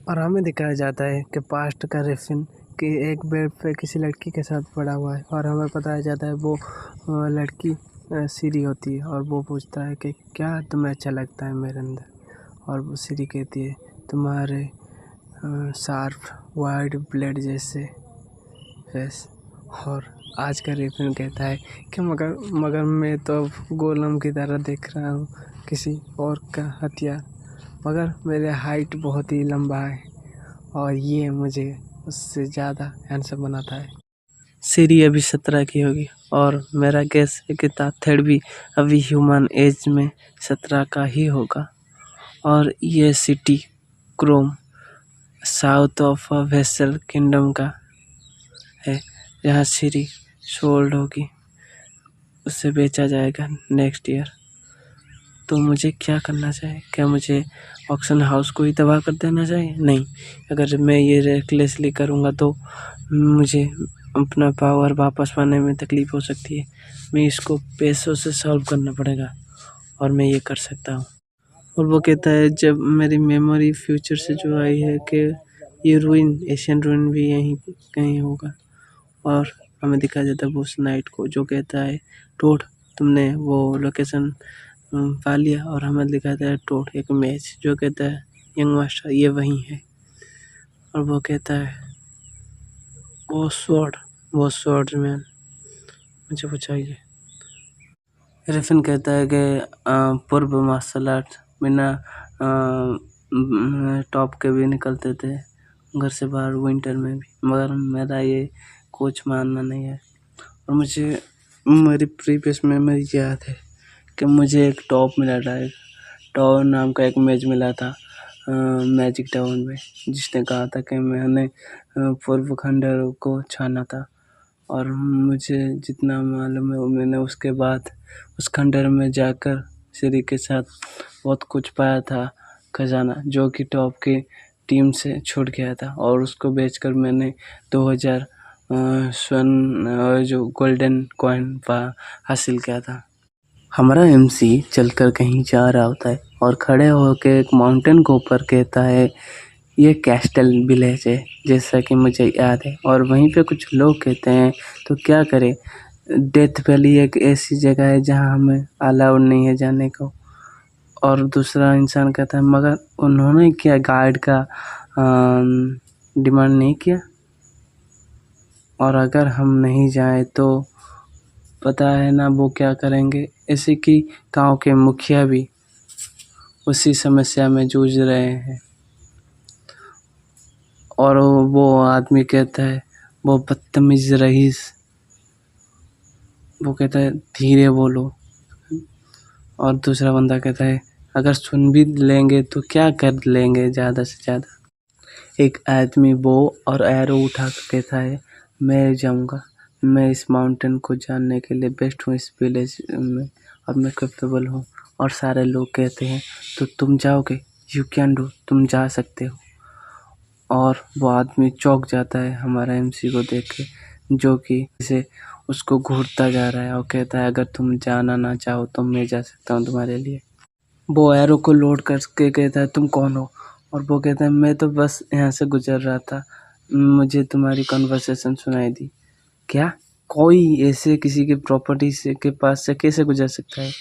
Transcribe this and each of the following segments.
और हमें दिखाया जाता है कि पास्ट का रेफिन कि एक बेड पे किसी लड़की के साथ पड़ा हुआ है और हमें बताया जाता है वो लड़की सीरी होती है और वो पूछता है कि क्या तुम्हें अच्छा लगता है मेरे अंदर, और वो सीरी कहती है तुम्हारे शार्प वाइड ब्लेड जैसे फेस। और आज का रेफिन कहता है कि मगर मगर मैं तो अब गोलम की तरह देख रहा हूँ किसी और का हथियार, मगर मेरे हाइट बहुत ही लंबा है और ये मुझे उससे ज़्यादा हैंडसम बनाता है। सीरी अभी 17 की होगी और मेरा गैस है कि ताथेड़ भी अभी ह्यूमन एज में 17 का ही होगा। और ये city Chrome south of vessel kingdom का है जहाँ सीरी सोल्ड होगी, उसे बेचा जाएगा नेक्स्ट ईयर। तो मुझे क्या करना चाहिए? क्या मुझे ऑक्शन हाउस को ही तबाह कर देना चाहिए? नहीं, अगर मैं ये रेकलेसली करूँगा तो मुझे अपना पावर वापस पाने में तकलीफ हो सकती है। मैं इसको पैसों से सॉल्व करना पड़ेगा और मैं ये कर सकता हूँ। और वो कहता है जब मेरी मेमोरी फ्यूचर से जो आई है कि ये रूइन एशियन रूइन भी यहीं कहीं होगा। और हमें दिखाया जाता है उस नाइट को जो कहता है टोड तुमने वो लोकेशन पा लिया, और हमें दिखाता है टोड एक मैच जो कहता है यंग मास्टर ये वही है। और वो कहता है वो स्वॉर्ड मैन मुझे वो चाहिए। रेफिन कहता है कि पूर्व मार्शल आर्ट बिना टॉप के भी निकलते थे घर से बाहर विंटर में भी, मगर मेरा ये कोच मानना नहीं है। और मुझे मेरी प्रीवियस मेमोरी याद है कि मुझे एक टॉप मिला था, एक टावर नाम का एक मैच मिला था मैजिक टाउन में, जिसने कहा था कि मैंने पूर्व खंडर को छाना था। और मुझे जितना मालूम है मैंने उसके बाद उस खंडर में जाकर सीरी के साथ बहुत कुछ पाया था, खजाना जो कि टॉप की टीम से छूट गया था, और उसको बेचकर मैंने 2000 स्वर्ण जो गोल्डन कॉइन हासिल किया था। हमारा एमसी चलकर कहीं जा रहा होता है और खड़े होकर एक माउंटेन के ऊपर कहता है ये कैस्टल विलेज है जैसा कि मुझे याद है। और वहीं पे कुछ लोग कहते हैं तो क्या करें, डेथ वैली एक ऐसी जगह है जहां हमें अलाउड नहीं है जाने को। और दूसरा इंसान कहता है मगर उन्होंने क्या गाइड का डिमांड नहीं किया, और अगर हम नहीं जाए तो पता है ना वो क्या करेंगे। ऐसे कि गांव के मुखिया भी उसी समस्या में जूझ रहे हैं। और वो आदमी कहता है वो बदतमीज रईस, वो कहता है धीरे बोलो। और दूसरा बंदा कहता है अगर सुन भी लेंगे तो क्या कर लेंगे ज़्यादा से ज़्यादा। एक आदमी बो और एरो उठा कर कहता है मैं जाऊंगा, मैं इस माउंटेन को जानने के लिए बेस्ट हूँ इस विलेज में और मैं कैपेबल हूँ। और सारे लोग कहते हैं तो तुम जाओगे, यू कैन डू, तुम जा सकते हो। और वो आदमी चौंक जाता है हमारा एमसी को देख के, जो कि इसे उसको घूरता जा रहा है और कहता है अगर तुम जाना ना चाहो तो मैं जा सकता हूँ तुम्हारे लिए। वो एरो को लोड करके कहता है तुम कौन हो? और वो कहता है मैं तो बस यहाँ से गुजर रहा था, मुझे तुम्हारी कन्वर्सेशन सुनाई दी। क्या कोई ऐसे किसी की प्रॉपर्टी से के पास से कैसे गुजर सकता है?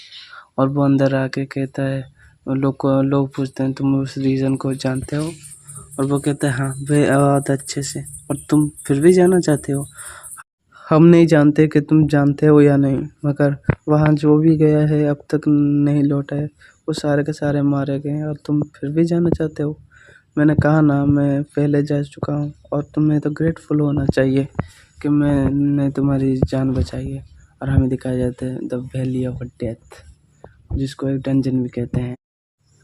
और वो अंदर आके कहता है लोग पूछते हैं तुम उस रीजन को जानते हो? और वो कहता है हाँ बहुत अच्छे से। और तुम फिर भी जाना चाहते हो? हम नहीं जानते कि तुम जानते हो या नहीं, मगर वहाँ जो भी गया है अब तक नहीं लौटा है, वो सारे के सारे मारे गए हैं और तुम फिर भी जाना चाहते हो। मैंने कहा ना मैं पहले जा चुका हूँ और तुम्हें तो ग्रेटफुल होना चाहिए कि मैंने तुम्हारी जान बचाई है। और हमें दिखाया जाता है द वैली ऑफ डेथ, जिसको एक डंजन भी कहते हैं।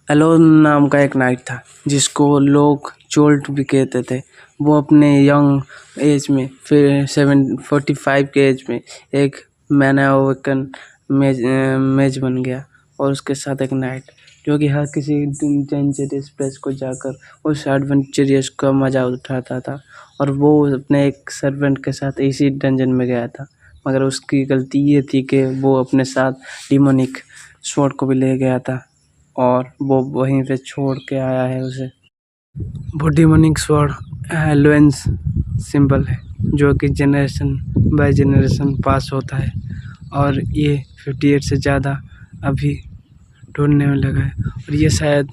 एलोन नाम का एक नाइट था जिसको लोग चोल्ट भी कहते थे। वो अपने यंग एज में फिर 745 के एज में एक मैन अवेकन मेज बन गया, और उसके साथ एक नाइट जो कि हर किसी डेंजरस प्लेस को जाकर उस एडवेंचरस का मज़ा उठाता था। और वो अपने एक सर्वेंट के साथ इसी डंजन में गया था, मगर उसकी गलती ये थी कि वो अपने साथ डिमोनिक स्वॉर्ड को भी ले गया था और वो वहीं पे छोड़ के आया है उसे। वो डिमोनिक स्वॉर्ड एलोवेंस सिंबल है जो कि जनरेशन बाय जनरेशन पास होता है और ये 58 से ज़्यादा अभी ढूंढने में लगा है और ये शायद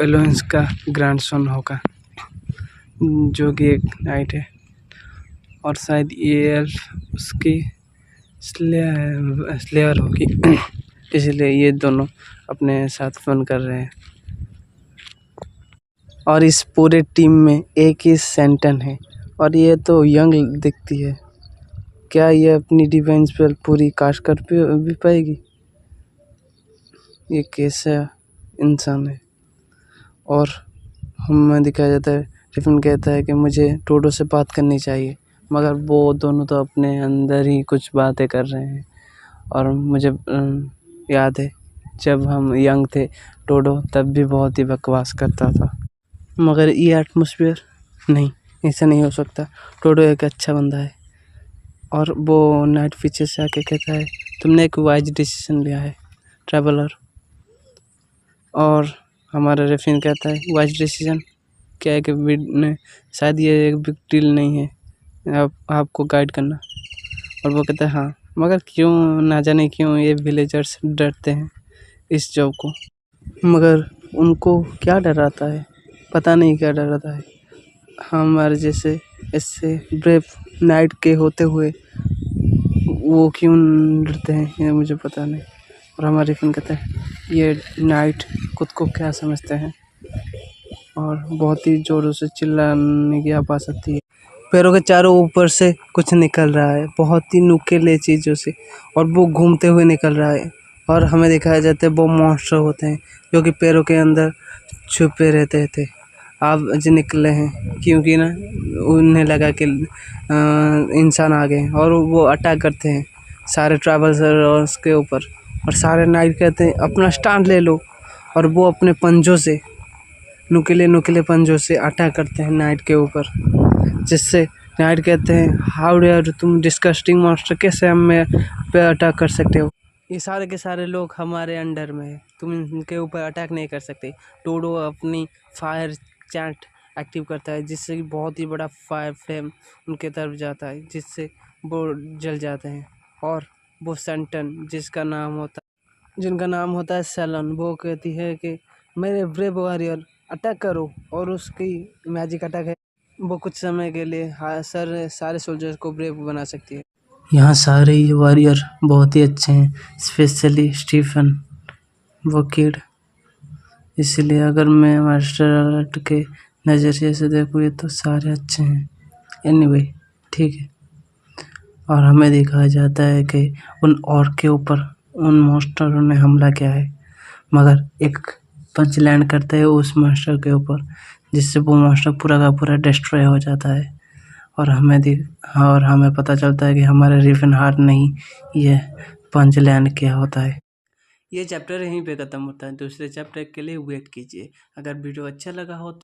एलोवेंस का ग्रैंडसन होगा जो कि एक नाइट है और शायद ये एल्फ उसकी स्लेयर होगी इसलिए ये दोनों अपने साथ फन कर रहे हैं और इस पूरे टीम में एक ही सेंटन है और ये तो यंग दिखती है। क्या ये अपनी डिफेंस पर पूरी काश कर भी पाएगी? ये कैसा इंसान है? और हमें दिखाया जाता है टिफिन कहता है कि मुझे टोडो से बात करनी चाहिए मगर वो दोनों तो अपने अंदर ही कुछ बातें कर रहे हैं और मुझे याद है जब हम यंग थे टोडो तब भी बहुत ही बकवास करता था मगर ये एटमॉस्फेयर नहीं, ऐसा नहीं हो सकता। टोडो एक अच्छा बंदा है और वो नाइट पीछे से आके कहता है तुमने एक वाइज डिसीजन लिया है ट्रैवलर और हमारा रेफिन कहता है वाइज डिसीजन क्या है कि शायद ये एक बिग डील नहीं है आपको गाइड करना और वो कहता है हाँ मगर क्यों ना जाने क्यों ये विलेजर्स डरते हैं इस जॉब को मगर उनको क्या डराता है पता नहीं क्या डराता है हमारे जैसे इससे ब्रेव नाइट के होते हुए वो क्यों डरते हैं ये मुझे पता नहीं और हमारा रिफिन कहता है ये नाइट खुद को क्या समझते हैं और बहुत ही ज़ोरों से चिल्लाने की आवाज़ आती है पैरों के चारों ऊपर से कुछ निकल रहा है बहुत ही नुकीले चीज़ों से और वो घूमते हुए निकल रहा है और हमें दिखाया जाता है वो मॉन्स्टर होते हैं जो कि पैरों के अंदर छुपे रहते थे आज निकले हैं क्योंकि ना उन्हें लगा कि इंसान आ गए और वो अटैक करते हैं सारे ट्रैवलर्स के ऊपर और सारे नाइट कहते हैं अपना स्टैंड ले लो और वो अपने पंजों से नुकीले पंजों से अटैक करते हैं नाइट के ऊपर जिससे नाइट कहते हैं हाउ डेयर तुम डिस्गस्टिंग मॉन्स्टर कैसे हमें पे अटैक कर सकते हो ये सारे के सारे लोग हमारे अंडर में है तुम इनके ऊपर अटैक नहीं कर सकते टोडो अपनी फायर चैट एक्टिव करता है जिससे कि बहुत ही बड़ा फायर फ्लेम उनके तरफ जाता है जिससे वो जल जाते हैं और वो सेंटन जिनका नाम होता है सैलन वो कहती है कि मेरे ब्रेव वॉरियर अटैक करो और उसकी मैजिक अटैक है वो कुछ समय के लिए सारे सोल्जर्स को ब्रेव बना सकती है यहाँ सारे ही वॉरियर बहुत ही अच्छे हैं स्पेशली स्टीफन वो किड इसलिए अगर मैं मार्शल आर्ट के नज़रिए से देखूँ ये तो सारे अच्छे हैं एनीवे ठीक है और हमें दिखाया जाता है कि उन और के ऊपर उन मॉन्स्टरों ने हमला किया है मगर एक पंच लैंड करता है उस मॉन्स्टर के ऊपर जिससे वो मॉन्स्टर पूरा का पूरा डिस्ट्रॉय हो जाता है और हमें पता चलता है कि हमारे रिफन हार्ट नहीं ये पंच लैंड क्या होता है ये चैप्टर यहीं पे ख़त्म होता है दूसरे चैप्टर के लिए वेट कीजिए अगर वीडियो अच्छा लगा हो